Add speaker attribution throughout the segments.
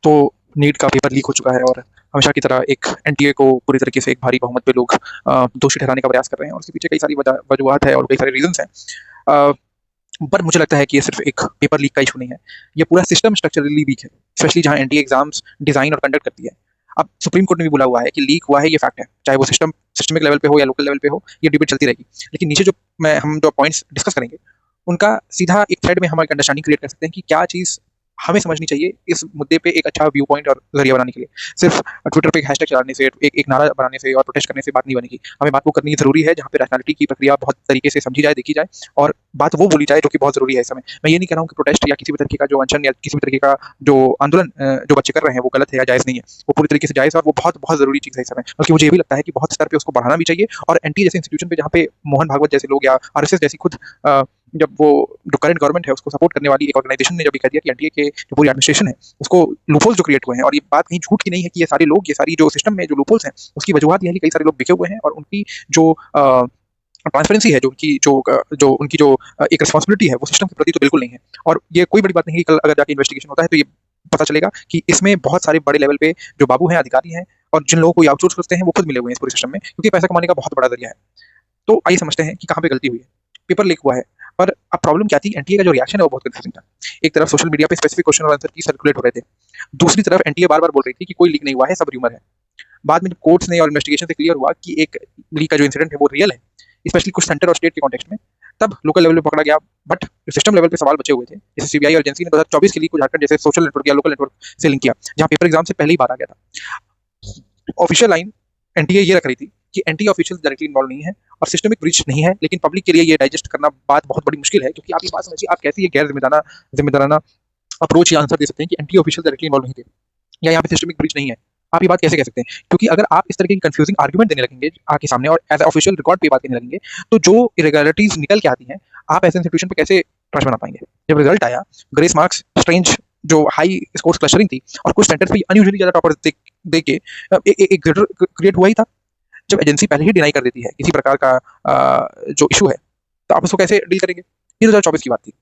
Speaker 1: तो नीट का paper leak हो चुका है और हमेशा की तरह एक एनटीए को पूरी तरीके से एक भारी बहुमत पे लोग दोषी ठहराने का प्रयास कर रहे हैं और उसके पीछे कई सारी वजूहत है और कई सारे रीजंस हैं। अ, पर मुझे लगता है कि ये सिर्फ एक पेपर लीक का इशू नहीं है, ये पूरा सिस्टम स्ट्रक्चरली वीक है, स्पेशली जहाँ एनटीए एग्जाम्स डिजाइन और कंडक्ट करती है। अब सुप्रीम कोर्ट ने भी बोला हुआ है कि लीक हुआ है, ये फैक्ट है, चाहे वो सिस्टमिक लेवल पे हो या लोकल लेवल पे हो, ये डिबेट चलती रहेगी। लेकिन नीचे जो मैं हम जो पॉइंट्स डिस्कस करेंगे उनका सीधा एक थ्रेड में हम एक अंडरस्टैंडिंग क्रिएट कर सकते हैं कि क्या चीज़ हमें समझनी चाहिए इस मुद्दे पे एक अच्छा व्यू पॉइंट और जरिया बनाने के लिए। सिर्फ ट्विटर पे एक हैशटैग चलाने से, एक नारा बनाने से और प्रोटेस्ट करने से बात नहीं बनेगी। हमें बात वो करनी जरूरी है जहाँ पे रैशनैलिटी की प्रक्रिया बहुत तरीके से समझी जाए, देखी जाए और बात वो बोली जाए जो कि बहुत जरूरी है इस समय। मैं ये नहीं कह रहा हूँ कि प्रोटेस्ट या किसी भी तरीके का जो अनशन या किसी भी तरीके का जो आंदोलन जो बच्चे कर रहे हैं वो गलत है या जायज़ नहीं है। वो पूरी तरीके से जायज़ है और वो बहुत बहुत जरूरी चीज़ है इस समय। बल्कि मुझे ये भी लगता है कि बहुत स्तर पे उसको बढ़ाना भी चाहिए और एनटी जैसे इंस्टीट्यूशन पे जहाँ पे मोहन भागवत जैसे लोग या आरएसएस जैसी खुद जब वो जो करंट गवर्नमेंट है उसको सपोर्ट करने वाली एक ऑर्गेनाइजेशन ने जब कह दिया कि एनडीए के जो पूरी एडमिनिस्ट्रेशन है उसको लूपहोल्स जो क्रिएट हुए हैं, और ये बात कहीं झूठ की नहीं है कि ये सारे लोग, ये सारी जो सिस्टम में जो लूपहोल्स हैं उसकी वजूहत ये है कि कई सारे लोग बिके हुए हैं और उनकी जो ट्रांसपेरेंसी है, जो उनकी जो उनकी जो एक रिस्पॉन्सिबिलिटी है वो सिस्टम के प्रति तो बिल्कुल नहीं है। और ये कोई बड़ी बात नहीं है कि कल अगर जाके इन्वेस्टिगेशन होता है तो ये पता चलेगा कि इसमें बहुत सारे बड़े लेवल पे जो बाबू हैं, अधिकारी हैं और जिन लोगों को आउटसोर्स करते हैं वो खुद मिले हुए हैं इस पूरे सिस्टम में, क्योंकि पैसा कमाने का बहुत बड़ा जरिया है। तो आइए समझते हैं कि कहाँ पे गलती हुई है। पेपर लीक हुआ है, पर अब प्रॉब्लम क्या थी, एनटीए का जो रिएक्शन है वो बहुत कंफ्यूजिंग था। एक तरफ सोशल मीडिया पे स्पेसिफिक क्वेश्चन और आंसर की सर्कुलेट हो रहे थे, दूसरी तरफ एनटीए बार बार बोल रही थी कि कोई लीक नहीं हुआ है, सब र्यूमर है। बाद में जब कोर्ट्स ने और इन्वेस्टिगेशन से क्लियर हुआ कि एक लीक का जो इंसिडेंट है वो रियल है, स्पेशली कुछ सेंटर और स्टेट के कॉन्टेक्स्ट में, तब लोकल लेवल पे पकड़ा गया। बट सिस्टम लेवल पे सवाल बचे हुए थे। जैसे सीबीआई और एजेंसी ने 2024 के लीक को झारखंड जैसे सोशल नेटवर्क या लोकल नेटवर्क से लिंक किया, जहां पेपर एग्जाम से पहले ही बार आ गया था। ऑफिशियल लाइन एनटीए ये रख रही थी कि एनटीए ऑफिशियल डायरेक्टली इन्वॉल्व नहीं है और सिस्टमिक ब्रीच नहीं है, लेकिन पब्लिक के लिए ये डाइजेस्ट करना बात बहुत बड़ी मुश्किल है, क्योंकि आप ये बात समझिए, आप कैसे ये गैर जिम्मेदाराना अप्रोच या आंसर दे सकते हैं कि एनटीए ऑफिशियल डायरेक्टली इन्वॉल्व नहीं थे या यहाँ पे सिस्टमिक ब्रीच नहीं है। आप ये बात कैसे कह सकते हैं? क्योंकि अगर आप इस तरह की कंफ्यूजिंग आर्गुमेंट देने लगेंगे आके सामने और एज ऑफिशियल रिकॉर्ड पे बात करने लगेंगे, तो जो इरेगुलरिटीज निकल के आती हैं, आप ऐसे इंस्टीट्यूशन पे कैसे ट्रस्ट बना पाएंगे? जब रिजल्ट आया, ग्रेस मार्क्स, स्ट्रेंज जो हाई स्कोर्स क्लस्टरिंग थी और कुछ सेंटर्स पे अनयूजुअली ज्यादा टॉपर्स दे के एक क्रिएट हुआ ही था। जब एजेंसी पहले ही डिनाई कर देती है किसी प्रकार का जो इशू है, तो आप उसको कैसे डील करेंगे? ये 2024 की बात थी।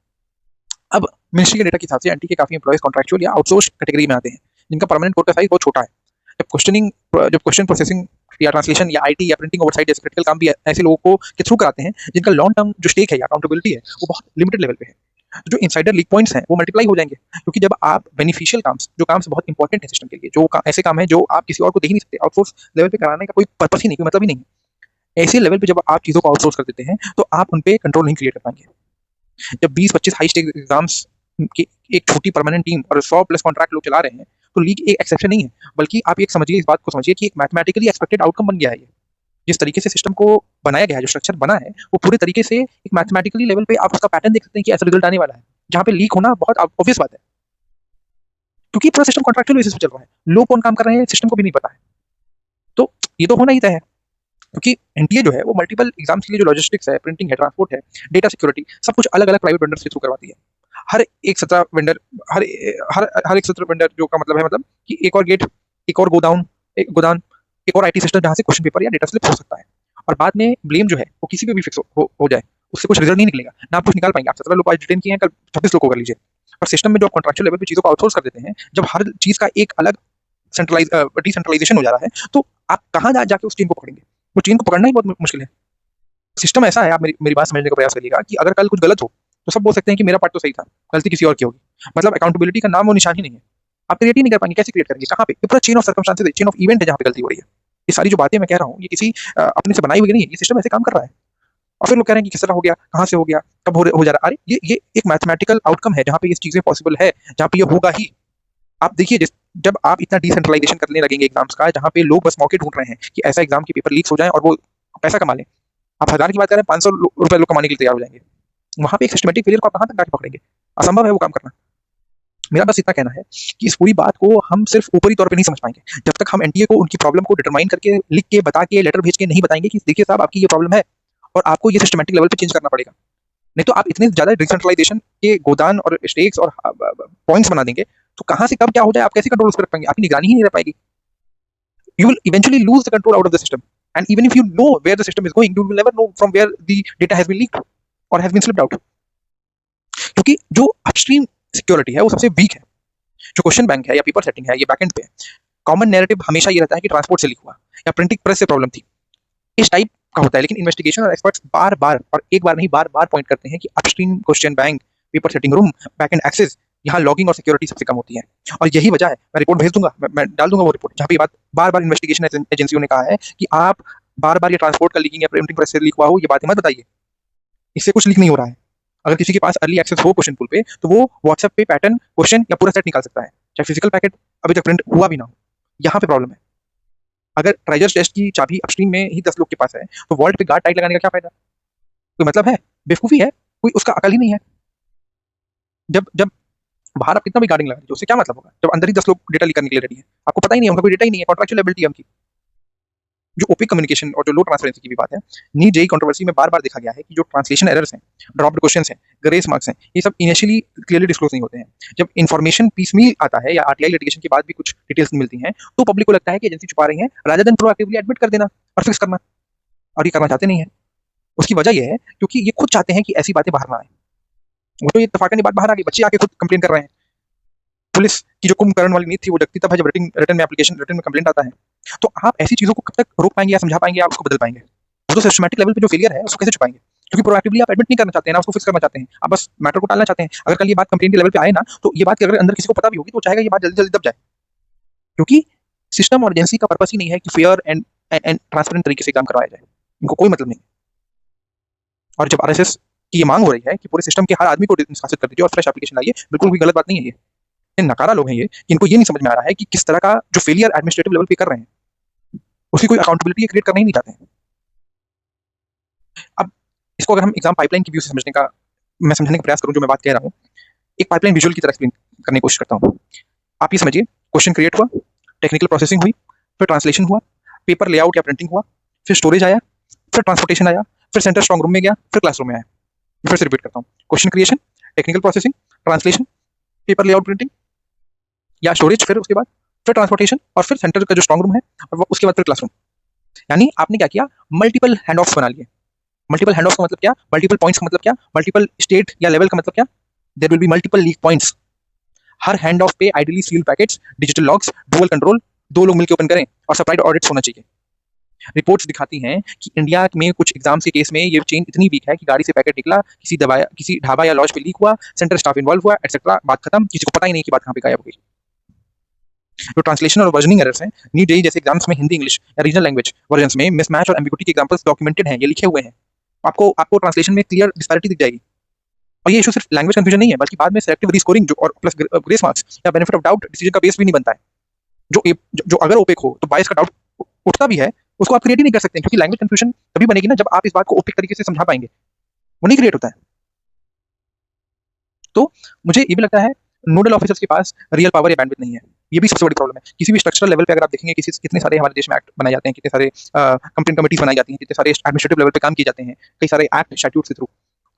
Speaker 1: अब मिनिस्ट्री के डेटा के हिसाब से एनटी के काफी एम्प्लॉयज कॉन्ट्रैक्चुअल या आउटसोर्स कैटेगरी में आते हैं, जिनका परमानेंट कोड का साइज बहुत छोटा है। जब क्वेश्चन प्रोसेसिंग या ट्रांसलेशन या आईटी या प्रिंटिंग ओवरसाइट जैसे क्रिटिकल काम भी ऐसे लोगों को के थ्रू कराते हैं जिनका लॉन्ग टर्म जो स्टेक है या अकाउंटेबिलिटी है वो बहुत लिमिटेड लेवल पे है। तो जो इनसाइडर लीक पॉइंट्स हैं वो मल्टीप्लाई हो जाएंगे, क्योंकि जब आप बेनिफिशियल काम्स, जो काम्स बहुत इंपॉर्टेंट है सिस्टम के लिए, ऐसे काम है जो आप किसी और को दे ही नहीं सकते, आउटसोर्स लेवल पे कराने का कोई पर्पस ही नहीं, कोई मतलब ही नहीं है। ऐसे लेवल पे जब आप चीजों को आउटसोर्स कर देते हैं तो आप उन पे कंट्रोल नहीं क्रिएट कर पाएंगे। जब 20-25 हाई स्टेक एग्जाम्स की एक छोटी परमानेंट टीम और 100 प्लस कॉन्ट्रैक्ट लोग चला रहे हैं, तो लीग एक एक्सेप्शन नहीं है, बल्कि आप एक समझिए, इस बात को समझिए कि एक मैथमेटिकली एक्सपेक्टेड आउटकम बन गया है। ये जिस तरीके से सिस्टम को बनाया गया है, जो स्ट्रक्चर बना है, वो पूरे तरीके से एक मैथमेटिकली लेवल पे आप उसका पैटर्न देख सकते हैं कि ऐसा रिजल्ट आने वाला है, जहाँ पे लीक होना बहुत ऑब्वियस बात है, क्योंकि पूरा सिस्टम कॉन्ट्रैक्चुअल बेसिस पे चल रहा है। लोग कौन काम कर रहे हैं सिस्टम को भी नहीं पता है, तो ये तो होना ही तय है। क्योंकि एनटीए जो है वो मल्टीपल एग्जाम्स के लिए जो लॉजिस्टिक्स है, प्रिंटिंग है, ट्रांसपोर्ट है, डेटा सिक्योरिटी, सब कुछ अलग अलग प्राइवेट वेंडर्स के थ्रू करवाती है। हर एक सत्रह वेंडर हर हर हर एक सत्रह वेंडर जो का मतलब है, मतलब कि एक और गेट, एक और गोदान, एक और आईटी सिस्टम जहाँ से क्वेश्चन पेपर या डेटा स्लिप हो सकता है। और बाद में ब्लेम जो है वो किसी पे भी फिक्स हो जाए, उससे कुछ रिजल्ट नहीं निकलेगा, ना आप कुछ निकाल पाएंगे। आप 17 लोग को आज डिटेन किए हैं, कल 26 लोग को कर लीजिए। और सिस्टम में जो कॉन्ट्रैक्चुअल लेवल पे चीजों को आउटसोर्स कर देते हैं, जब हर चीज का एक अलग डिसेंट्रलाइजेशन हो जा रहा है, तो आप कहाँ जाके उस चीज को पकड़ेंगे? वो चीन को पकड़ना ही बहुत मुश्किल है। सिस्टम ऐसा है, आप मेरी बात समझने का प्रयास करिएगा, कि अगर कल कुछ गलत हो तो सब बोल सकते हैं कि मेरा पार्ट तो सही था, गलती किसी और की होगी। मतलब अकाउंटेबिलिटी का नाम वो निशान ही नहीं है। आप क्रिएट ही नहीं कर पाएंगे, कैसे क्रिएट करेंगे? कहाँ पे? ये पूरा चेन ऑफ सर्कमस्टांसेस है, चेन ऑफ इवेंट है जहाँ पे गलती हो रही है। ये सारी जो बातें मैं कह रहा हूँ, ये किसी अपने से बनाई हुई नहीं है, ये सिस्टम ऐसे काम कर रहा है। और फिर लोग कह रहे हैं कि किस तरह हो गया, कहाँ से हो गया, कब हो जा रहा है। अरे ये एक मैथमेटिकल आउटकम है जहाँ पे ये चीजें पॉसिबल है, जहाँ पे ये होगा ही। आप देखिए, जब आप इतना डिसेंट्रलाइजेशन करने लगेंगे एग्जाम्स का, जहाँ पे लोग बस मौके ढूंढ रहे हैं कि ऐसा एग्जाम के पेपर लीक हो जाए और वो पैसा कमा लें। आप 1000 की बात कर रहे हैं, 500 रुपए लोग कमाने के लिए तैयार हो जाएंगे। वहां पे एक सिस्टमेटिक फेलियर को आप कहां तक जाके पकड़ेंगे? असंभव है वो काम करना। मेरा बस इतना कहना है कि इस पूरी बात को हम सिर्फ ऊपरी तौर पे नहीं समझ पाएंगे जब तक हम एनटीए को उनकी प्रॉब्लम को डिटरमाइन करके, लिख के, बता के, लेटर भेज के नहीं बताएंगे कि देखिए साहब आपकी ये प्रॉब्लम है और आपको ये सिस्टमेटिक लेवल पे चेंज करना पड़ेगा। नहीं तो आप इतने ज्यादा डिसेंट्रलाइजेशन के गोदान और स्टेक्स और पॉइंट्स बना देंगे, तो कहां से कब क्या हो जाए आप कैसे कंट्रोल कर पाएंगे? आपकी निगरानी ही नहीं रह पाएगी। You will eventually lose the control out of the system. And even if you know where the system is going, you will never know from where the data has been leaked or has been slipped out. क्योंकि जो upstream security है वो सबसे week है। जो question bank है या paper setting है, ये बैकएंड पे है। कॉमन नैरेटिव हमेशा ये रहता है कि ट्रांसपोर्ट से लीक हुआ या प्रिंटिंग प्रेस से प्रॉब्लम थी, इस टाइप का होता है। लेकिन इन्वेस्टिगेशन और एक्सपर्ट्स बार बार, और एक बार नहीं बार बार पॉइंट करते हैं कि upstream question bank, paper setting room, backend access, यहाँ लॉगिंग और सिक्योरिटी सबसे कम होती है। और यही वजह है, मैं रिपोर्ट भेज दूंगा, मैं डाल दूंगा वो रिपोर्ट, जहाँ पे ये बात बार बार इन्वेस्टिगेशन एजेंसियों ने कहा है कि आप बार बार ये ट्रांसपोर्ट का लीकिंग या प्रिंटिंग प्रेस से लीक हुआ हो, ये बातें मत बताइए, इससे कुछ लीक नहीं हो रहा है। अगर किसी के पास अर्ली एक्सेस हो क्वेश्चन पूल पे, तो वो व्हाट्सएप पे पैटर्न, क्वेश्चन या पूरा सेट निकाल सकता है, चाहे फिजिकल पैकेट अभी तक प्रिंट हुआ भी ना हो। यहाँ पे प्रॉब्लम है। अगर ट्रेजर चेस्ट की चाबी अपस्ट्रीम में ही 10 लोग के पास है, तो वॉल्ट पे गार्ड टाइट लगाने का क्या फायदा? कोई मतलब है? बेवकूफी है, कोई उसका अकल ही नहीं है। जब जब बाहर आप कितना भी गार्डिंग लगा दीजिए, उससे क्या मतलब होगा जब अंदर ही 10 लोग डेटा लीक करने के लिए रेडी है? आपको पता ही नहीं है, उनका कोई डेटा ही नहीं है, कॉन्ट्रैक्चुअल एबिलिटी है उनकी। जो ओपेक कम्युनिकेशन और जो लो ट्रांसपेरेंसी की भी बात है, नीट जेईई कंट्रोवर्सी में बार बार देखा गया है कि जो ट्रांसलेशन एरर्स हैं, ड्रॉप्ड क्वेश्चंस हैं, ग्रेस मार्क्स हैं, ये सब इनिशियली क्लियरली डिस्क्लोज नहीं होते हैं। जब इन्फॉर्मेशन पीसमील आता है या आरटीआई लिटिगेशन के बाद भी कुछ डिटेल्स मिलती हैं, तो पब्लिक को लगता है कि एजेंसी छुपा रही है, रादर देन प्रोएक्टिवली एडमिट कर देना और फिक्स करना। और ये करना चाहते नहीं है। उसकी वजह ये है क्योंकि ये खुद चाहते हैं कि ऐसी बातें बाहर ना आए। वो तो ये इत्तेफाकन बात बाहर आ गई, बच्चे आके खुद कंप्लेन कर रहे हैं। पुलिस की जो कुंभकर्ण वाली नीति थी वो जगती तब है जब रिटन में एप्लीकेशन, रिटन में कंप्लेंट आता है। तो आप ऐसी चीजों को कब तक रोक पाएंगे या समझा पाएंगे या उसको बदल पाएंगे? वो तो सिस्टमैटिक लेवल पे जो फेलियर है उसको कैसे छुपाएंगे? क्योंकि प्रोएक्टिवली आप एडमिट नहीं करना चाहते हैं ना, उसको फिक्स करना चाहते हैं, आप बस मैटर को टालना चाहते हैं। अगर कल ये बात कंप्लेंट के लेवल पे आए ना, तो ये बात अगर अंदर किसी को पता भी होगी तो वो चाहेगा ये बात जल्दी जल्दी दब जाए, क्योंकि सिस्टम और एजेंसी का पर्पस ही नहीं है कि फेयर एंड ट्रांसपेरेंट तरीके से काम करवाया जाए। इनको कोई मतलब नहीं। और जब आरएसएस की ये मांग हो रही है कि पूरे सिस्टम के हर आदमी को निष्कासित कर दीजिए और फ्रेश एप्लीकेशन लाइए, बिल्कुल कोई गलत बात नहीं है। ये नकारा लोग हैं ये, कि इनको ये नहीं समझ में आ रहा है कि किस तरह का जो फेलियर एडमिनिस्ट्रेटिव लेवल पे कर रहे हैं, उसकी कोई अकाउंटेबिलिटी क्रिएट करना ही नहीं चाहते हैं। अब इसको अगर हम एग्जाम पाइपलाइन की व्यू से समझने का, मैं समझने का प्रयास करूं जो मैं बात कह रहा हूं, एक पाइपलाइन विजुअल की तरह एक्सप्लेन करने की कोशिश करता हूं। आप ये समझिए, क्वेश्चन क्रिएट हुआ, टेक्निकल प्रोसेसिंग हुई, फिर ट्रांसलेशन हुआ, पेपर लेआउट या प्रिंटिंग हुआ, फिर स्टोरेज आया, फिर ट्रांसपोर्टेशन आया, फिर सेंटर स्ट्रॉन्ग रूम में गया, फिर क्लासरूम में आया। फिर से रिपीट करता हूँ, question creation, technical processing, translation, paper layout printing या स्टोरेज, फिर ट्रांसपोर्टेशन और फिर सेंटर का जो स्ट्रॉन्ग रूम है, और उसके बाद फिर क्लासरूम। यानी आपने क्या किया, मल्टीपल हैंड ऑफ्स बना लिए। मल्टीपल हैंड ऑफ का मतलब क्या, मल्टीपल पॉइंट्स का मतलब क्या, मल्टीपल स्टेट या लेवल का मतलब क्या, there will be multiple leak points. हर हैंड ऑफ पे ideally sealed packets, digital logs, dual control, 2 लोग मिलकर ओपन करें और सप्लाइड ऑडिट्स होना चाहिए। रिपोर्ट्स दिखाती हैं कि इंडिया में कुछ एग्जाम्स के केस में ये चेन इतनी वीक है कि गाड़ी से पैकेट निकला, किसी ढाबा या लॉज पे लीक हुआ, सेंटर स्टाफ इन्वॉल्व हुआ, एटसेट्रा, बात खत्म, किसी को पता ही नहीं कि बात कहाँ पे गायब हो गई। जो ट्रांसलेशन और वर्जनिंग एरर्स हैं, नीट जेईई जैसे एग्जाम्स में हिंदी, इंग्लिश या रीजनल लैंग्वेज वर्जन्स में मिसमैच और एम्बिगुइटी के एग्जांपल्स डॉक्यूमेंटेड हैं, ये लिखे हुए हैं। आपको ट्रांसलेशन में क्लियर डिस्पैरिटी दिख जाएगी। और ये इशू सिर्फ लैंग्वेज कंफ्यूजन नहीं है, बल्कि बाद में सेलेक्टिव रीस्कोरिंग जो और प्लस ग्रेस मार्क्स या बेनिफिट ऑफ डाउट डिसीजन का बेस भी नहीं बनता है। जो अगर ओपेक हो तो बायस का डाउट उठता भी है, उसको आप क्रिएट ही नहीं कर सकते, क्योंकि लैंग्वेज कंफ्यूजन तभी बनेगी ना जब आप इस बात को ओपेक तरीके से समझा पाएंगे, वो नहीं क्रिएट होता है। तो मुझे ये भी लगता है नोडल ऑफिसर्स के पास रियल पावर या बैंडविड्थ नहीं है। ये भी सबसे बड़ी प्रॉब्लम है। किसी भी स्ट्रक्चरल लेवल पे अगर आप देखेंगे कितने सारे हमारे देश में एक्ट बनाए जाते हैं, कितने सारे कंप्लेंट कमिटीज बनाई जाती हैं, कितने सारे एडमिनिस्ट्रेटिव लेवल पे काम किए जाते हैं, कई सारे एक्ट स्टैट्यूट्स के थ्रू,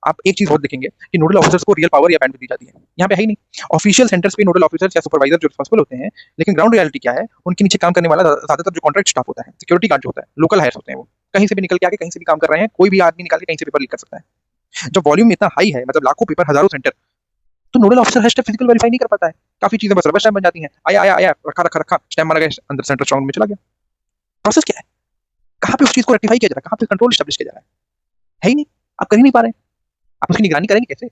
Speaker 1: आप एक चीज बहुत देखेंगे कि नोडल ऑफिसर्स को रियल पावर या बैंडविड्थ दी जाती है। यहाँ पे है ही नहीं। ऑफिशियल सेंटर्स पे नोडल ऑफिसर्स या सुपरवाइजर जो रिस्पांसिबल होते हैं, लेकिन ग्राउंड रियलिटी क्या है, उनके नीचे काम करने वाला ज्यादातर जो कॉन्ट्रैक्ट स्टाफ होता है, सिक्योरिटी गार्ड जो होता है, लोकल हायर्स होते हैं, वो कहीं से भी निकल के आके कहीं से भी काम कर रहे हैं, कोई भी आदमी निकाल के कहीं से पेपर लीक कर सकता है। जब वॉल्यूम इतना हाई है, मतलब लाखों पेपर, हजारों सेंटर, तो nodal officer hash physical verify नहीं कर पाता है। काफी चीजें बस रबर स्टैम्प बन जाती हैं, आया आया आया, रखा रखा रखा, स्टैम्प मारा गया, अंदर सेंटर स्ट्रॉन्ग में चला गया। प्रोसेस क्या है, कहाँ पे उस चीज को रेक्टिफाई किया जा रहा है, कहाँ पे कंट्रोल एस्टैब्लिश किया जा रहा है ही नहीं। आप कर ही नहीं पा रहे हैं, आप उसकी निगरानी करेंगे कैसे?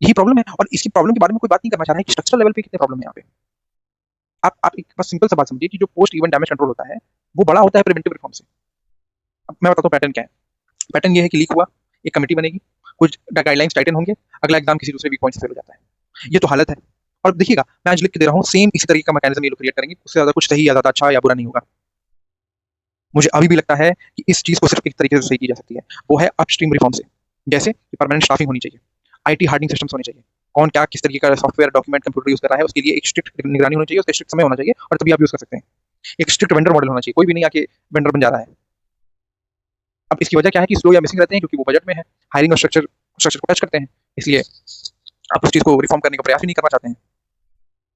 Speaker 1: यही प्रॉब्लम है। और इसकी प्रॉब्लम के बारे में कोई बात नहीं करना चाह रहा है कि स्ट्रक्चरल लेवल पे कितने प्रॉब्लम है यहाँ पे। आप एक बस सिंपल सा बात समझिए कि जो पोस्ट इवेंट डैमेज कंट्रोल होता है वो बड़ा होता है प्रिवेंटिव रिफॉर्म से। अब मैं बताता हूँ पैटर्न क्या है। पैटर्न ये है कि लीक हुआ, एक कमेटी बनेगी, कुछ गाइडलाइंस टाइटन होंगे, अगला एग्जाम किसी दूसरे वीक पॉइंट से फेल हो जाता है। ये तो हालत है। और देखिएगा, मैं आज लिख के दे रहा हूँ, सेम इसी तरीके का मैकेनिज्म ये लोग क्रिएट करेंगे, उससे ज्यादा कुछ सही या ज्यादा अच्छा या बुरा नहीं होगा। मुझे अभी भी लगता है कि इस चीज को सिर्फ एक तरीके से सही की जा सकती है, वो है अपस्ट्रीम रिफॉर्म से। जैसे परमानेंट स्टाफिंग होनी चाहिए, आईटी हार्डनिंग सिस्टम्स होने चाहिए, कौन क्या किस तरीके का सॉफ्टवेयर, डॉक्यूमेंट, कंप्यूटर यूज कर रहा है, उसके लिए एक स्ट्रिक्ट निगरानी होनी चाहिए, उसका स्ट्रिक्ट समय होना चाहिए, और तभी आप यूज कर सकते हैं। एक स्ट्रिक्ट वेंडर मॉडल होना चाहिए, कोई भी नहीं आके वेंडर बन जा रहा है। अब इसकी वजह क्या है कि स्लो या मिसिंग रहते हैं, क्योंकि वो बजट में है, हायरिंग और स्ट्रक्चर को टच करते हैं, इसलिए आप उस चीज को रिफॉर्म करने का प्रयास ही नहीं करना चाहते हैं।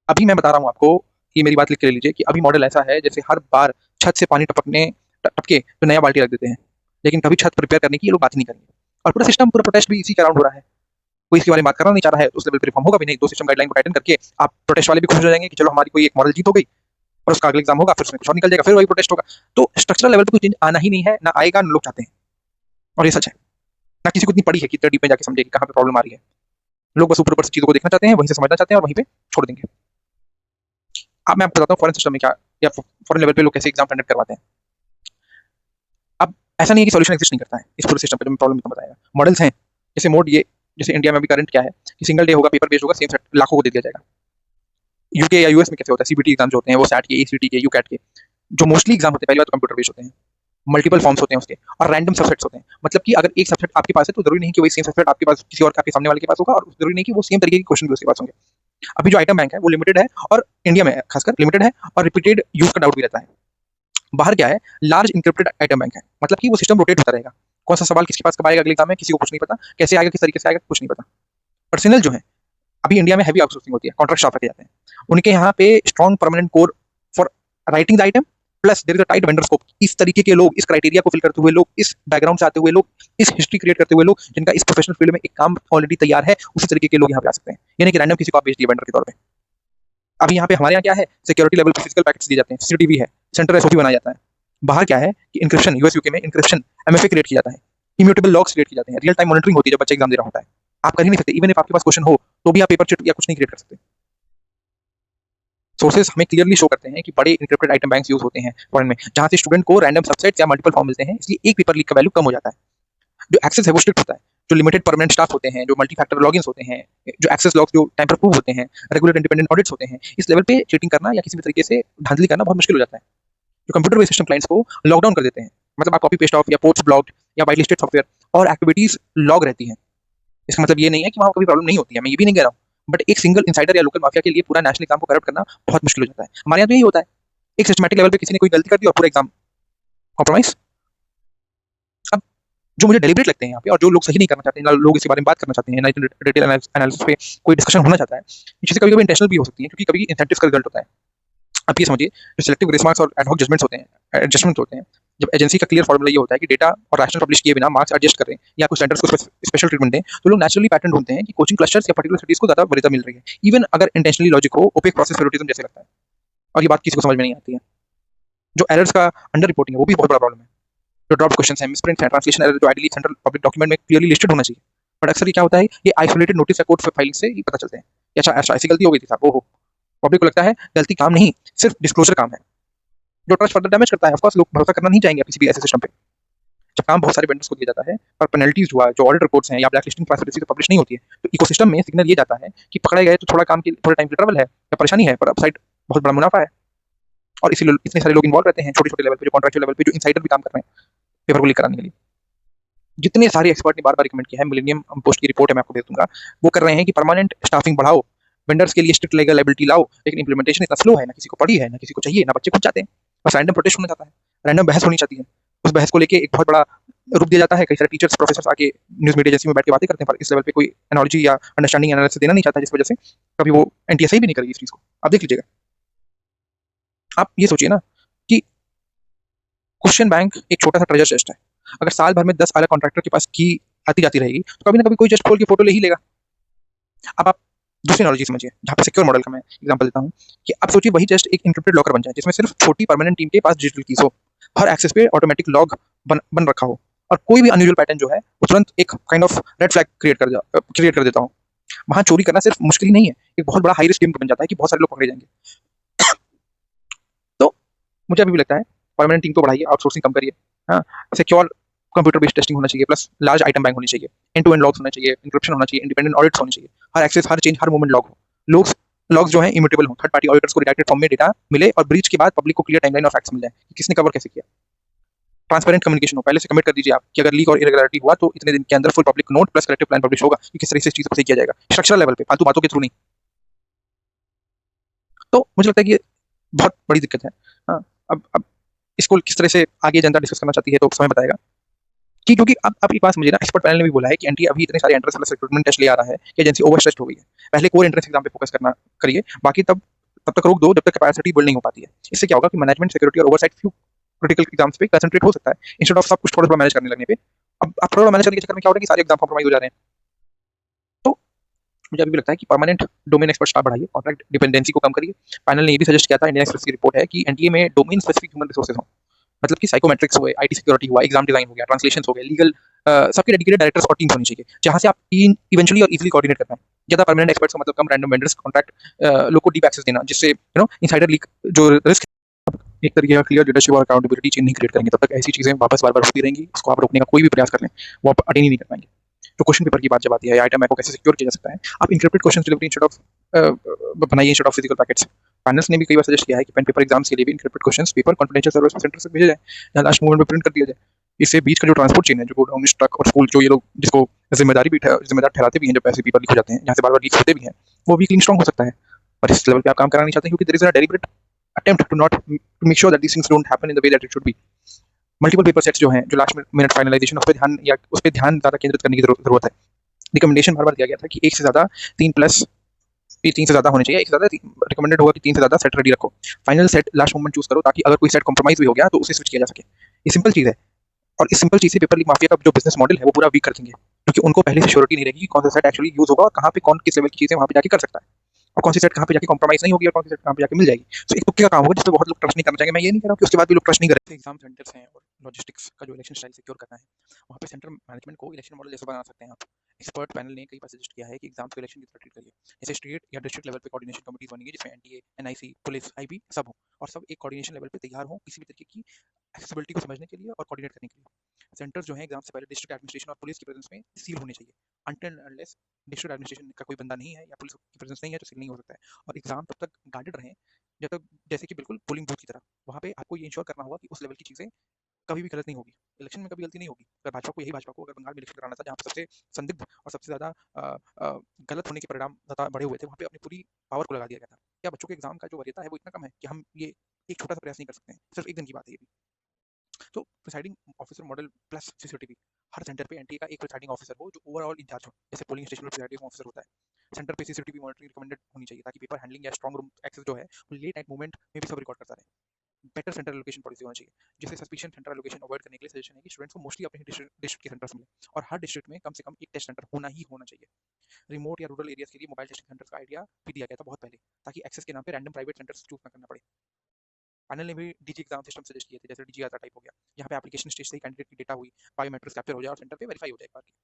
Speaker 1: अभी मैं बता रहा हूँ आपको, ये मेरी बात लिख के ले लीजिए, कि अभी मॉडल ऐसा है जैसे हर बार छत से पानी टपके तो नया बाल्टी रख देते हैं, लेकिन कभी छत प्रिपेयर करने की ये लोग बात ही नहीं करेंगे। और पूरा सिस्टम, पूरा प्रोटेस्ट भी इसी के अराउंड हो रहा है। कोई इसके बारे में बात करना नहीं चाह रहा है, तो उस लेवल पे रिफॉर्म होगा भी नहीं। दो सिस्टम गाइडलाइन को टाइटन करके आप प्रोटेस्ट वाले भी खुश हो जाएंगे कि चलो हमारी कोई एक मॉडल जीत हो गई, और उसका अगला एग्जाम होगा, फिर उसमें कुछ और निकल जाएगा, फिर वही प्रोटेस्ट होगा। तो स्ट्रक्चरल लेवल पे कोई चेंज आना ही नहीं है, ना आएगा, ना लोग चाहते हैं, और ये सच है। ना किसी को इतनी पड़ी है कि इतना डीप में जाके समझे कि कहाँ पे प्रॉब्लम आ रही है। लोग बस ऊपर ऊपर से चीजों को देखना चाहते हैं, वहीं से समझना चाहते हैं और वहीं पे छोड़ देंगे। अब मैं आपको बताता हूँ फॉरेन सिस्टम में क्या, या फॉरेन लेवल पे लोग कैसे एग्जाम कंडक्ट करवाते हैं। अब ऐसा नहीं है कि सॉल्यूशन एग्जिस्ट नहीं करता है इस पूरे सिस्टम पे, जो मैं प्रॉब्लम बताएगा। मॉडल्स हैं, जैसे मोड ये, जैसे इंडिया में अभी करंट क्या है कि सिंगल डे होगा, पेपर बेस्ड होगा, सेम सेट लाखों को दे दिया जाएगा। यूके या यूएस में कैसे होता है, सीबीटी एग्जाम जो होते हैं वो सैट के, एसीटी के, यूकैट के, जो मोस्टली एग्जाम होते हैं, पहली बात तो कंप्यूटर बेस्ड होते हैं, मल्टीपल फॉर्म्स होते हैं उसके, और रैंडम सबसेट्स होते हैं। मतलब कि अगर एक सबसेट आपके पास है तो जरूरी नहीं कि वही सेम सबसेट आपके पास किसी और आपके सामने वाले के पास होगा, और जरूरी नहीं कि वो सेम तरीके के क्वेश्चन भी उसके पास होंगे। अभी जो आइटम बैंक है वो लिमिटेड है, और इंडिया में खासकर लिमिटेड है, और रिपीटेड यूज का डाउट भी रहता है। बाहर क्या है, लार्ज इंक्रिप्टेड आइटम बैंक है, मतलब कि वो सिस्टम रोटेट होता रहेगा। कौन सा सवाल किसके पास कब आएगा अगले एग्जाम में किसी को कुछ नहीं पता, कैसे आएगा, किस तरीके से आएगा, कुछ नहीं पता। पर्सनल जो है, अभी इंडिया में हैवी आउटसोर्सिंग होती है, कॉन्ट्रैक्ट स्टाफ रखे जाते हैं, उनके यहाँ पे strong permanent core for writing the item, plus there is a tight vendor scope. इस तरीके के लोग, इस क्राइटेरिया को फिल करते हुए लोग, इस बैकग्राउंड से आते हुए लोग, इस हिस्ट्री क्रिएट करते हुए लोग, जिनका इस प्रोफेशनल फील्ड में एक काम ऑलरेडी तैयार है, उसी तरीके के लोग यहाँ पे आ सकते हैं। यानी कि रैंडम किसी को आप बेच दिए वेंडर के तौर पे। अभी यहाँ पे हमारे यहाँ क्या है, सिक्योरिटी लेवल पे फिजिकल पैकेट्स दिए जाते हैं, सीसीटीवी है, सेंटर एसओपी बनाया जाता है। बाहर क्या है कि इंक्रिप्शन, यूएस यूके में इंक्रिप्शन एमएफए क्रिएट किया जाता है, इम्यूटेबल लॉग्स क्रिएट किए जाते हैं, रियल टाइम मॉनिटरिंग होती है जब बच्चा एग्जाम दे रहा होता है। आप कर ही नहीं सकते, इवन इफ आपके पास क्वेश्चन हो तो भी आप पेपर चिट या कुछ नहीं क्रिएट कर सकते। सोर्सेस हमें क्लियरली शो करते हैं कि बड़े इंक्रिप्टेड आइटम बैंक्स यूज होते हैं फॉरेन में, जहां से स्टूडेंट को रैंडम सबसेट्स या मल्टीपल फॉर्म मिलते हैं, इसलिए एक पेपर लीक का वैल्यू कम हो जाता है। जो एक्सेस है वो स्ट्रिक्ट होता है, जो लिमिटेड परमानेंट स्टाफ होते हैं, जो मल्टी फैक्टर लॉगिन्स होते हैं, जो एक्सेस लॉग्स जो टाइम पर प्रूव होते हैं, रेगुलर इंडिपेंडेंट ऑडिट्स होते हैं, इस लेवल पे चीटिंग करना या किसी भी तरीके से धांधली करना बहुत मुश्किल हो जाता है। जो कंप्यूटर बेस्ड सिस्टम क्लाइंट्स को लॉकडाउन कर देते हैं, मतलब आप कॉपी पेस्ट ऑफ या पोर्ट्स ब्लॉक्ड या वाइट लिस्टेड सॉफ्टवेयर और एक्टिविटीज लॉग रहती हैं। इसका मतलब ये नहीं है कि वहाँ कभी प्रॉब्लम नहीं होती है, मैं ये भी नहीं कह रहा हूँ, बट एक सिंगल इंसाइडर या लोकल माफिया के लिए पूरा नेशनल एग्जाम को करप्ट करना बहुत मुश्किल हो जाता है। हमारे यहाँ तो यही होता है, एक सिस्टमैटिक लेवल पे किसी ने कोई गलती कर दी और पूरा एग्जाम कॉम्प्रोमाइज। अब जो मुझे डेलिब्रेट लगते हैं यहाँ पे, और जो लोग सही नहीं करना चाहते हैं, ना लोग इसके बारे में बात करना चाहते हैं, ना डिटेल एनालिसिस पे कोई डिस्कशन होना चाहता है, ये चीज़ें कभी कभी इंटेंशनल भी हो सकती है, क्योंकि कभी इंसेंटिव्स का रिजल्ट होता है। आप ये समझिए, जो सिलेक्टिव ग्रेस मार्क्स और एडहॉक जजमेंट्स होते हैं, एडजस्टमेंट होते हैं, जब एजेंसी का क्लियर फॉर्मूला ये होता है कि डेटा और रैशनल पब्लिश किए बिना मार्क्स एडजस्ट करें या कुछ सेंटर्स को स्पेशल ट्रीटमेंट दें, तो लोग नेचुरली पैटर्न ढूंढते हैं कि कोचिंग क्लस्टर्स या पर्टिकुलर सिटीज को ज्यादा वरीयता मिल रही है, इवन अगर इंटेंशनली लॉजिक हो, ओपेक प्रोसेस फेवरेटिज्म जैसे लगता है, और ये बात किसी को समझ में नहीं आती है। जो एरर्स का अंडर रिपोर्टिंग है वो भी बहुत बड़ा प्रॉब्लम है। जो ड्रॉप क्वेश्चन है, मिसप्रिंट है, ट्रांसलेशन एरर जो आइडियली सेंट्रल पब्लिक डॉक्यूमेंट में क्लियरली लिस्टेड होना चाहिए, बट अक्सर ये क्या होता है, ये आइसोलेटेड नोटिस या कोड फाइलिंग से ही पता चलते हैं। अच्छा अच्छा ऐसी गलती हो गई थी साहब, ओहो। पब्लिक को लगता है गलती काम नहीं, सिर्फ डिस्क्लोजर काम है, जो ट्रस्ट फर्दर डैमेज करता है। ऑफ कोर्स लोग भरोसा करना नहीं चाहेंगे किसी भी ऐसे सिस्टम पे जब काम बहुत सारे वेंडर्स को दिया जाता है, और पेनल्टीज हुआ, जो ऑडिट रिपोर्ट्स हैं या ब्लैक लिस्टिंग क्लासिफिकेशन तो पब्लिश नहीं होती है, तो इकोसिस्टम में सिग्नल ये जाता है कि पकड़े गए तो थोड़ा काम के थोड़ा टाइम की ट्रबल है या परेशानी है, पर अपसाइड बहुत बड़ा मुनाफा है, और इसीलिए इतने सारे लोग इन्वॉल्व रहते हैं, छोटे छोटे लेवल पे, जो कॉन्ट्रैक्चुअल लेवल पे, जो इनसाइडर भी काम कर रहे हैं पेपर को लीक कराने के लिए। जितने सारे एक्सपर्ट ने बार बार रिकमेंड किया है, मिलेनियम पोस्ट की रिपोर्ट है, मैं आपको भेज दूंगा, वो कर रहे हैं कि परमानेंट स्टाफिंग बढ़ाओ, वेंडर्स के लिए स्ट्रिक्ट लीगल लायबिलिटी लाओ, लेकिन इंप्लीमेंटेशन इतना स्लो है, ना किसी को पड़ी है, ना किसी को चाहिए, ना बच्चे खुद चाहते हैं, बस रैंडम प्रोटेस्ट होना चाहता है, रैंडम बहस होनी चाहती है। उस बहस को लेके एक बहुत बड़ा रूप दिया जाता है, कई सारे टीचर्स प्रोफेसर्स आके न्यूज़ मीडिया एजेंसी में बैठ के बातें करते हैं, पर इस लेवल पे कोई एनालॉजी या अंडरस्टैंडिंग एनालिसिस देना नहीं चाहता, जिस वजह से कभी वो एनटीए सही भी नहीं करेगी इस चीज़ को। आप देख लीजिएगा, आप ये सोचिए ना कि क्वेश्चन बैंक एक छोटा सा ट्रेजर चेस्ट है, अगर साल भर में 10 अलग कॉन्ट्रैक्टर के पास की आती जाती रहेगी, तो कभी ना कभी कोई जस्ट खोल के फोटो ले ही लेगा। अब आप दूसरी एनालॉजी समझिए, जहाँ पे सिक्योर मॉडल का मैं एग्जांपल देता हूँ, कि आप सोचिए वही जस्ट एक इंक्रिप्टेड लॉकर बन जाए, जिसमें सिर्फ छोटी परमानेंट टीम के पास डिजिटल कीज हो, हर एक्सेस पे ऑटोमेटिक लॉग बन रखा हो, और कोई भी अनयूजुअल पैटर्न जो है वो तुरंत एक kind of red flag create कर देता हूँ। वहाँ चोरी करना सिर्फ मुश्किल ही नहीं है, एक बहुत बड़ा हाई रिस्क गेम बन जाता है कि बहुत सारे लोग पकड़े जाएंगे। तो मुझे अभी भी लगता है परमानेंट टीम को बढ़ाइए, आउटसोर्सिंग कम करिए, हाँ, सिक्योर कंप्यूटर बेस्ड टेस्टिंग होना चाहिए, प्लस लार्ज आइटम बैंक होनी चाहिए, एंड टू एंड लॉग्स होना चाहिए, इंक्रिप्शन होना चाहिए, इंडिपेंडेंट ऑडिट्स होनी चाहिए, हर एक्सेस, हर चेंज, हर मूवमेंट लॉग हो, लॉग्स जो है इम्यूटेबल हो, थर्ड पार्टी ऑडिटर्स को रिडायरेक्टेड फॉर्म में डेटा मिले, और ब्रीच के बाद पब्लिक को क्लियर टाइमलाइन और फैक्ट्स मिल जाए कि किसने कवर कैसे किया। ट्रांसपेरेंट कम्युनिकेशन हो, पहले से कमिट कर दीजिए आप कि अगर लीक और इरेगुलरिटी हुआ तो इतने दिन के अंदर full public note plus collective plan publish होगा कि किस तरह से इस चीज को सही किया जाएगा, स्ट्रक्चरल लेवल पे, फालतू बातों के थ्रू नहीं। तो मुझे लगता है कि ये बहुत बड़ी दिक्कत है। हाँ, अब इसको किस तरह से आगे जनता डिस्कस करना चाहती है तो समय बताएगा, कि क्योंकि अब एक बात समझिए ना, एक्सपर्ट पैनल ने भी बोला है कि एनटीए अभी इतने सारे एंट्रेंस प्लस रिक्रूटमेंट टेस्ट ले आ रहा है कि एजेंसी ओवर स्ट्रेस्ड हो गई है, पहले कोर एंट्रेंस एग्जाम पे फोकस करना करिए, बाकी तब तक रोक दो जब तक कैपेसिटी बिल्ड नहीं हो पाती है। इससे क्या होगा कि मैनेजमेंट, सिक्योरिटी और ओवरसाइट फ्यू क्रिटिकल एग्जाम्स पे कंसंट्रेट हो सकता है, इंस्टेड ऑफ सब कुछ थोड़ा थोड़ा मैनेज करने लगने पे। अब आप थोड़ा मैनेज करने के चक्कर में क्या हो रहा है कि सारे एग्जाम कॉम्प्रोमाइज हो जा रहे हैं। तो मुझे अभी भी लगता है कि परमानेंट डोमेन एक्सपर्ट स्टाफ बढ़ाइए, कॉन्ट्रैक्ट डिपेंडेंसी को कम करिए। पैनल ने ये भी सजेस्ट किया था, इंडियन एक्सप्रेस की रिपोर्ट है कि एनटीए में डोमेन स्पेसिफिक ह्यूमन रिसोर्सेज हों, मतलब कि साइकोमेट्रिक्स हुए, आईटी सिक्योरिटी हुआ, एग्जाम डिजाइन हो गया, ट्रांसलेशन हो गए, लीगल, सबके डेडिकेटेड डायरेक्टर्स और टीम्स होनी चाहिए, जहां से आप टीम इवेंचुअली और इजीली कोऑर्डिनेट कर पाएं। ज्यादा परमानेंट एक्सपर्ट्स का मतलब कम रैंडम वेंडर्स कॉन्ट्रैक्ट लोग को डीप एक्सेस देना, जिससे इनसाइडर लीक जो रिस्क एक तरीके का क्लियर लीडरशिप और अकाउंटेबिलिटी चेन नहीं क्रिएट करेंगे, तब तक ऐसी चीजें वापस बार बार होती रहेंगी। उसको आप रोकने का कोई भी प्रयास कर लें, वो आप अटेन ही नहीं कर पाएंगे। तो क्वेश्चन पेपर की बात जब आती है, आइटम को कैसे सिक्योर किया जा सकता है, आप interpret question delivery instead of बनाइए instead of physical packets. Panels ने भी कई बार सजेस्ट किया है कि पेन पेपर एग्जाम्स के लिए भी interpret questions paper confidential servers centre से भेजे जाए, या लास्ट मोमेंट में प्रिंट कर दिया जाए। इससे बीच का जो ट्रांसपोर्ट चेन है, जो गोडाउन, ट्रक और स्कूल, जो ये लोग जिसको जिम्मेदार ठहराते भी हैं, जब ऐसे पेपर लीक हो जाते हैं, जहाँ से बार बार लीक होते भी हैं, वो भी क्लीन स्ट्रॉन्ग हो सकता है। और इस लेवल पे आप काम कराना नहीं चाहते, क्योंकि there is a deliberate attempt to not to make sure that these things don't happen in the way that it should be. Multiple paper sets जो हैं, जो लास्ट मिनट फाइनलाइजेशन, उस पे ध्यान ज़्यादा केंद्रित करने की जरूरत है। रिकमेंडेशन बार बार दिया गया था कि एक से ज़्यादा 3+, 3 से ज़्यादा होने चाहिए, एक से ज़्यादा रिकमेंडेड होगा कि 3 से ज़्यादा सेट रेडी रखो। Final set last moment choose करो, ताकि अगर कोई सेट कॉम्प्रोमाइज भी हो गया तो उसे स्विच किया जा सके। ये सिंपल चीज़ है, और इस सिंपल चीज़ से पेपर लीक माफिया का जो बिजनेस मॉडल है वो पूरा वीक कर देंगे, क्योंकि उनको पहले से श्योरिटी नहीं रहेगी कि कौन सा सेट एक्चुअली यूज होगा और कहाँ पे कौन किस लेवल की चीज़ें वहाँ पे जाके कर सकता है, और कौन सी सेट कहाँ पे जाके कॉम्प्रोमाइज नहीं होगी और कौन सी सेट कहाँ पे जाके मिल जाएगी। तो एक तुक्के का काम होगा जिस पे बहुत लोग ट्रस्ट नहीं करना चाहेंगे। मैं ये नहीं कह रहा हूँ कि उसके बाद भी लोग ट्रस्ट नहीं करें। एग्जाम सेंटर्स हैं और लॉजिस्टिक्स का जो इलेक्शन स्टाइल सिक्योर करना है, वहाँ पे सेंटर मैनेजमेंट को इलेक्शन मॉडल जैसे बना सकते हैं आप। एक्सपर्ट पैनल ने कई बार सजेस्ट किया है कि एग्जाम को इलेक्शन की तरह ट्रीट करिए, जैसे स्टेट या डिस्ट्रिक्ट लेवल पे कोऑर्डिनेशन कमिटीज बनेंगी, जिसमें एनटीए, एनआईसी, पुलिस, आईबी सब हो, और सब एक कोऑर्डिनेशन लेवल पे तैयार हो किसी भी तरीके की एक्सेसिबिलिटी को समझने के लिए और कोऑर्डिनेट करने के लिए। सेंटर्स जो है एग्जाम से पहले डिस्ट्रिक्ट एडमिनिस्ट्रेशन और पुलिस की प्रेजेंस में सील होने चाहिए। अनटिल अनलेस डिस्ट्रिक्ट एडमिनिस्ट्रेशन का कोई बंदा नहीं है या पुलिस की प्रेजेंस नहीं है, तो सील नहीं हो सकता है। और एग्जाम तब तक गार्डेड रहे जब तक, जैसे कि बिल्कुल पोलिंग बूथ की तरह, वहाँ पे आपको ये इंश्योर करना होगा कि उस लेवल की चीज़ें कभी भी गलत नहीं होगी। इलेक्शन में कभी गलती नहीं होगी। अगर भाजपा को अगर बंगाल में इलेक्शन कराना था, जहाँ पे सबसे संदिग्ध और सबसे ज़्यादा गलत होने के परिणाम बढ़े हुए थे, वहाँ पे अपनी पूरी पावर को लगा दिया गया था। क्या बच्चों के एग्जाम का जो वरीयता है वो इतना कम है कि हम ये एक छोटा सा प्रयास नहीं कर सकते हैं? सिर्फ एक दिन की बात है ये भी। तो presiding officer model plus CCTV, हर सेंटर पे एनटीए का एक प्रिसाइडिंग ऑफिसर हो जो ओवरऑल इंचार्ज हो, जैसे पोलिंग स्टेशन पर प्रिसाइडिंग ऑफिसर होता है। सेंटर पे सीसीटीवी मॉनिटरिंग रिकमेंडेड होनी चाहिए, ताकि पेपर हैंडलिंग या स्ट्रॉन्ग रूम एक्सेस जो है वो लेट नाइट मूवमेंट में भी सब रिकॉर्ड करता रहे। बेटर सेंटर एलोकेशन पॉलिसी होना चाहिए, जिससे सस्पिशियन सेंटर एलोकेशन अवॉइड करने के लिए सजेशन है कि स्टूडेंट्स को मोस्टली अपने डिस्ट्रिक्ट के सेंटर्स मिले, और हर डिस्ट्रिक्ट में कम से कम एक टेस्ट सेंटर होना ही होना चाहिए। रिमोट या रूरल एरियाज के लिए मोबाइल टेस्टिंग सेंटर्स का आइडिया भी दिया गया था बहुत पहले, ताकि एक्सेस के नाम पे रैंडम प्राइवेट सेंटर्स चूज ना करना पड़े। पैनल ने भी डीजी एग्जाम सिस्टम सजेस्ट किए थे, जैसे डीजी आता टाइप हो गया, यहाँ पे एप्लीकेशन स्टेज से ही कैंडिडेट की डेटा हुई, बायोमेट्रिक्स कैप्चर हो जाए और सेंटर पे वेरीफाई हो जाए एक बार की।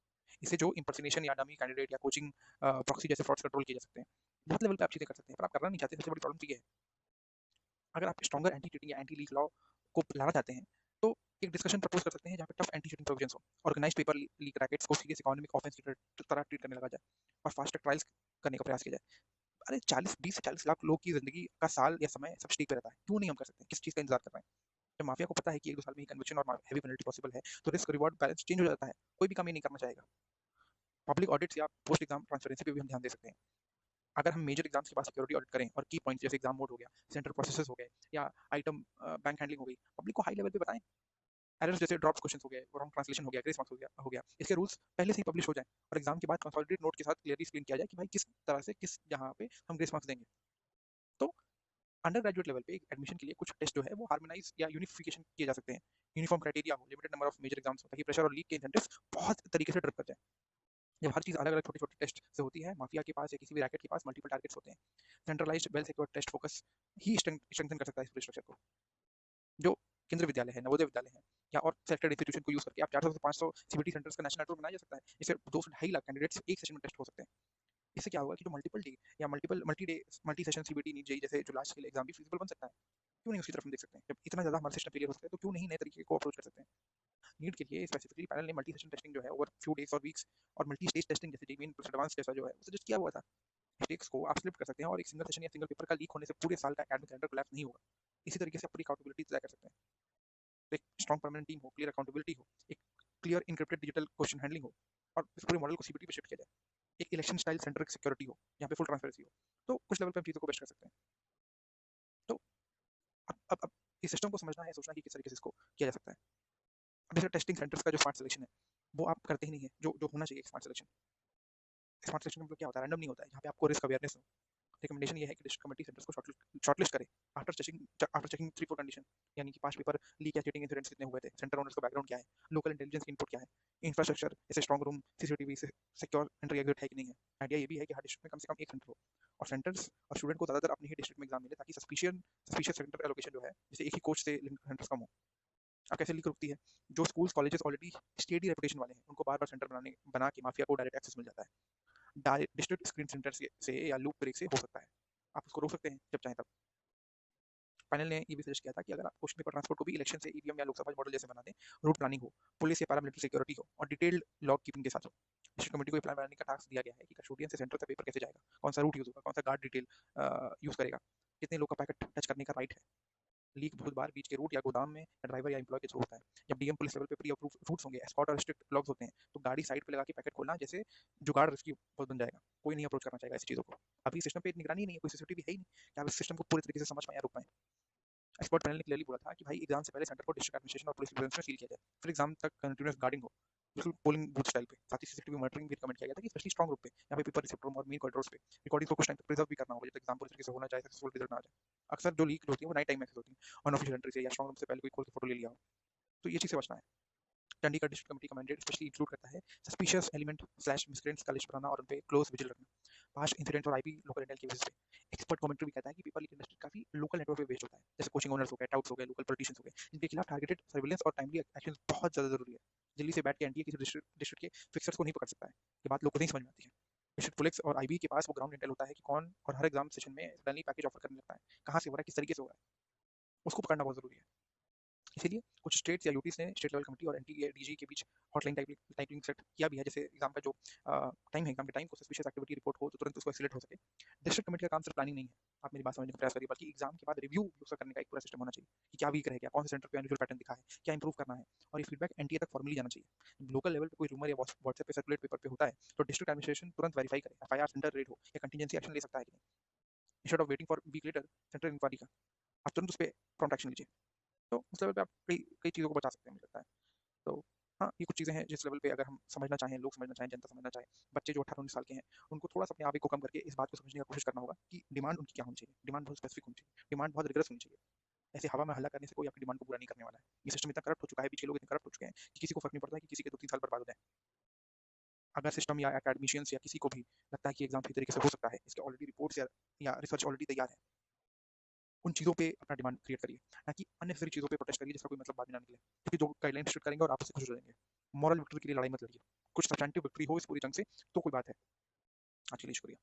Speaker 1: इससे जो इंपर्सनेशन या डमी कैंडिडेट या कोचिंग प्रॉक्सी जैसे फ्रॉड्स कंट्रोल किए जा सकते हैं। बहुत लेवल पे आप चीजें कर सकते हैं, पर आप करना नहीं चाहते। सबसे बड़ी प्रॉब्लम तो ये है, अगर आप स्ट्रॉन्गर एंटी चीटिंग या एंटी लीक लॉ को लाना चाहते हैं, तो एक डिस्कशन प्रपोज कर सकते हैं जहाँ पे टफ एंटी चीटिंग प्रोविजंस हो, ऑर्गेनाइज्ड पेपर लीक रैकेट्स को सीरियस इकोनॉमिक ऑफेंस की तरह ट्रीट करने लगा जाए, और फास्ट ट्रैक ट्रायल्स करने का प्रयास किया जाए। अरे 20 से 40 लाख लोग की जिंदगी का साल या समय सब स्टेक पे रहता है, क्यों नहीं हम कर सकते? किस चीज़ का इंतजार कर रहे हैं? जब माफिया को पता है कि 1-2 साल में ही कन्विक्शन और हेवी पेनल्टी पॉसिबल है, तो रिस्क रिवॉर्ड बैलेंस चेंज हो जाता है। कोई भी काम ये नहीं करना चाहेगा। पब्लिक ऑडिट्स या पोस्ट एग्जाम ट्रांसपेरेंसी पे भी हम ध्यान दे सकते हैं। अगर हम मेजर एग्जाम्स के बाद सिक्योरिटी ऑडिट करें और की पॉइंट्स जैसे एग्जाम मोड हो गया, सेंटर प्रोसेसेस हो गए, या आइटम बैंक हैंडलिंग हो गई, पब्लिक को हाई लेवल पे बताएं। एरर्स जैसे ड्रॉप्स क्वेश्चन हो गए, रॉन्ग ट्रांसलेशन हो गया, ग्रेस मार्क्स हो गया, इसके रूल्स पहले से ही पब्लिश हो जाएं, और एग्जाम के बाद कंसोलिडेट नोट के साथ क्लियरली एक्सप्लेन किया जाए कि भाई किस तरह से किस जहाँ पे हम ग्रेस मार्क्स देंगे। तो अंडर ग्रेजुएट लेवल पे एडमिशन के लिए कुछ टेस्ट जो है वो हार्मोनाइज या यूनिफिकेशन किए जा सकते हैं। यूनिफॉर्म क्राइटेरिया हो, limited number of major exams हो, ताकि प्रेशर और लीक के इंसेंटिव्स बहुत तरीके से ड्रिप कर जाए। जब हर चीज़ अलग अलग छोटे छोटे टेस्ट से होती है, माफिया के पास या किसी भी रैकेट के पास मल्टीपल टारगेट्स होते हैं। Centralised well secured test focus ही स्ट्रेंथन कर सकता है इस पूरे स्ट्रक्चर को। जो केंद्रीय विद्यालय है, नवोदय विद्यालय है, या और सेलेक्टेड इंस्टीट्यूशन को यूज करके आप 400 से 500 सीबीटी सेंटर्स का नेशनल नेटवर्क बनाया जा सकता है, जिससे 2 से 2.5 लाख कैंडिडेट्स एक सेशन में टेस्ट हो सकते हैं। इससे क्या होगा कि जो मल्टीपल डे या multi day multi session CBT NEET JEE जैसे जो लार्ज स्केल एग्जाम भी फिजिबल बन सकता है। क्यों नहीं उसकी तरफ हम देख सकते हैं? जब इतना ज़्यादा हमारा सिस्टम फेलियर हो सकता है, तो क्यों नहीं नए तरीके को अप्रोच कर सकते हैं? नीट के लिए स्पेसिफिकली पैनल ने मल्टी सेशन टेस्टिंग जो है ओवर फ्यू डेज और वीक्स, और मल्टी स्टेज टेस्टिंग जैसे जेईई प्लस एडवांस जैसा जो है वो सजेस्ट किया हुआ था। मिस्टेक्स को आप स्लिप कर सकते हैं, और एक सिंगल सेशन या सिंगल पेपर का लीक होने से पूरे साल का एकेडमिक कैलेंडर कोलैप्स नहीं होगा। इसी तरीके से आप पूरी अकाउंटेबिलिटी तय कर सकते हैं। एक स्ट्रॉन्ग परमानेंट टीम हो, क्लियर अकाउंटेबिलिटी हो, एक clear encrypted digital question handling हो, और इस पूरे मॉडल को सीबीटी पे शिफ्ट किया जाए। एक इलेक्शन स्टाइल सेंट्रिक सिक्योरिटी हो, यहाँ पे फुल ट्रांसपेरेंसी हो, तो कुछ लेवल पे हम चीज़ों को बेस्ट कर सकते हैं। तो अब इस सिस्टम को समझना है, सोचना कि किस तरीके से इसको किया जा सकता है। अब जैसे टेस्टिंग सेंटर्स का जो स्मार्ट सिलेक्शन है, वो आप करते ही नहीं है, जो जो होना चाहिए स्मार्ट सिलेक्शन। स्मार्ट सिलेक्शन मतलब क्या होता है? रैंडम नहीं होता है, यहाँ पे आपको रिस्क अवेयरनेस हो। रिकमेंडेशन ये है कि डिस्ट्रिक्ट कमेटी सेंटर्स को शॉर्टलिस्ट करे आफ्टर चेकिंग 3-4 कंडीशन, यानी कि 5 पेपर लीक या चीटिंग इंसिडेंट्स कितने हुए थे, सेंटर ओनर्स का बैकग्राउंड क्या है, लोकल इंटेलिजेंस की इनपुट क्या है, इंफ्रास्ट्रक्चर जैसे स्ट्रॉन्ग रूम, सीसीटीवी से सिक्योर एंट्री एग्जिट है कि नहीं है। आइडिया ये भी है कि हर डिस्ट्रिक्ट में कम से कम एक सेंटर हो और सेंटर्स और स्टूडेंट को ज़्यादातर अपने ही डिस्ट्रिक्ट में एग्जाम मिले ताकि सस्पिशियस सेंटर एलोकेशन जो है जैसे एक ही कोच से सेंटर्स कम हो। अब कैसे लीक रुकती है? जो schools colleges already steady reputation वाले हैं उनको बार बार सेंटर बना के माफिया को डायरेक्ट एक्सेस मिल जाता है। डिस्ट्रिक्ट स्क्रीन सेंटर से या लूप ब्रेक से हो सकता है। आप उसको रोक सकते हैं जब चाहें तब। पैनल ने ये भी सजेस्ट किया था कि अगर आप क्वेश्चन पेपर ट्रांसपोर्ट को भी इलेक्शन से ईवीएम या लोकसभा मॉडल जैसे बना दें, रूट प्लानिंग हो, पुलिस या पैरामिलिट्री सिक्योरिटी हो और डिटेल्ड लॉग कीपिंग के साथ हो। डिस्ट्रिक्ट कमेटी को ये प्लान बनाने का टास्क दिया गया है कि कस्टोडियन से सेंटर तक पेपर कैसे जाएगा, कौन सा रूट यूज होगा, कौन सा गार्ड डिटेल यूज करेगा, कितने लोग का पैकेट टच करने का राइट है। लीक बहुत बार बीच के रूट या गोदाम में ड्राइवर या एम्प्लॉय के थ्रू होता है। जब डीएम पुलिस लेवल पे प्री अप्रूव रूट्स होंगे, एस्कॉर्ट और स्ट्रिक्ट लॉग्स होते हैं, तो गाड़ी साइड पे लगा के पैकेट खोलना जैसे जुगाड़ रिस्की बहुत बन जाएगा। कोई नहीं अप्रोच करना चाहेगा ऐसी चीज़ों को। अभी सिस्टम पे निगरानी नहीं है, कोई सीसीटीवी है ही नहीं कि आप इस सिस्टम को पूरी तरीके से समझ पाएं या रोक पाएं। एक्सपर्ट पैनल ने क्लियरली बोला था कि भाई एग्जाम से पहले सेंटर को डिस्ट्रिक्ट एडमिनिस्ट्रेशन और पुलिस प्रेजेंस में सील किया जाए, फिर एग्जाम तक कंटिन्यूअस गार्डिंग हो, बिल्कुल पोलिंग बूथ स्टाइल पे। साथ ही सीसीटीवी मॉनिटरिंग भी रिकमेंड किया गया था कि स्पेशली स्ट्रॉन्ग रूप पे, यहाँ पे पेपर रिसिप्ट रूम और मेन कॉरिडोर्स पे रिकॉर्डिंग को कुछ टाइम तक प्रिजर्व भी करना होगा जब तक एग्जाम पूरी तरीके से होना चाहे, सक्सेसफुल रिजल्ट ना आ जाए। अक्सर जो लीक होती है वो नाइट टाइम में होती है, अनऑफिशियल एंट्री से या स्ट्रॉन्ग रूम से पहले कोई खोल के फोटो ले लिया हो। तो ये चीज़ से बचना है। चंडीगढ़ डिस्ट्रिक्ट कमेटी का मैंडेट स्पेशली इंक्लूड करता है सस्पिशियस एलिमेंट स्लैश मिसक्रेंट्स का लिस्ट बनाना और उन पे क्लोज विजिल रखना। पास्ट इंसिडेंट्स और आईपी लोकल इंटेल की वजह से एक्सपर्ट कमेंट्री भी कहता है कि पेपर लीक इंडस्ट्री काफी लोकल नेटवर्क पे बेस्ड होता है, जैसे कोचिंग ओनर्स हो गए, टाउट्स हो गए, लोकल पॉलिटिशियंस हो गए, जिनके खिलाफ टारगेटेड सर्विलेंस और टाइमली एक्शन बहुत ज्यादा जरूरी है। दिल्ली से बैठ के एनटीए किसी डिस्ट्रिक्ट के फिक्सर्स को नहीं पकड़ सकता है। ये बात लोग को नहीं समझ में आती है। डिस्ट्रिक्ट पुलिस और आईबी के पास वो ग्राउंड इंटेल होता है कि कौन और हर एग्जाम सेशन में सडनली पैकेज ऑफर करने लगता है, कहाँ से हो रहा है, किस तरीके से हो रहा है, उसको पकड़ना बहुत जरूरी है। इसीलिए कुछ स्टेट्स या यूटीज ने स्टेट लेवल कमेटी और एनटीए डीजी के बीच हॉटलाइन टाइपिंग सेट किया भी है, जैसे एग्जाम का जो टाइम है, एग्जाम के टाइम को सस्पिशियस एक्टिविटी रिपोर्ट हो तो तुरंत उसको एक्सीलेट हो सके। डिस्ट्रिक्ट कमेटी का काम सिर्फ प्लानिंग नहीं है, आप मेरी बात समझने का प्रयास करिए, बल्कि एग्जाम के बाद रिव्यू उसका करने का एक पूरा सिस्टम होना चाहिए कि क्या वीक रह गया, कौन से सेंटर पे अनयूजुअल पैटर्न दिखा है, क्या इंप्रूव करना है, और ये फीडबैक एनटीए तक फॉर्मली जाना चाहिए। लोकल लेवल पे कोई रूमर या व्हाट्सएप पे सर्कुलेट पेपर पे होता है तो डिस्ट्रिक्ट एडमिनिस्ट्रेशन तुरंत वेरीफाई करे, एफआईआर सेंटर रेड हो या कंटीजेंसी एक्शन ले सकता है कि नहीं। Instead of waiting for week later centre inquiry का, आप तुरंत उस पर प्रॉम्प्ट एक्शन लीजिए। तो उस लेवल पे आप कई कई चीज़ों को बचा सकते हैं, मुझे लगता है। तो हाँ, ये कुछ चीज़ें हैं जिस लेवल पे अगर हम समझना चाहें, लोग समझना चाहें, जनता समझना चाहे, बच्चे जो 18-19 साल के हैं, उनको थोड़ा-सा अपने आवेग को कम करके इस बात को समझने का कोशिश करना होगा कि डिमांड उनकी क्या होनी चाहिए। डिमांड बहुत स्पेसिफिक होनी चाहिए, डिमांड बहुत रिगरस होनी चाहिए। ऐसे हवा में हल्ला करने से कोई आपकी डिमांड को पूरा नहीं करने वाला है। ये सिस्टम इतना करप्ट हो चुका है, पीछे लोग इतने करप्ट हो चुके हैं कि किसी को फ़र्क नहीं पड़ता है कि किसी के 2-3 साल बर्बाद हो जाएँ। अगर सिस्टम या एकेडमिशियंस या किसी को भी लगता है कि एग्ज़ाम सही तरीके से हो सकता है, इसके ऑलरेडी रिपोर्ट्स या रिसर्च ऑलरेडी तैयार है, उन चीज़ों पे अपना डिमांड क्रिएट करिए, ना कि अननेसेसरी चीज़ों पे प्रोटेस्ट करिए जिसका कोई मतलब बाद में ना निकले। क्योंकि जो गाइडलाइन स्ट्रिक्ट करेंगे और आपस में खुश हो जाएंगे। मॉरल विक्ट्री के लिए लड़ाई मत लड़िए। कुछ सब्स्टैंटिव विक्ट्री हो इस पूरी जंग से तो कोई बात है। आज के लिए शुक्रिया।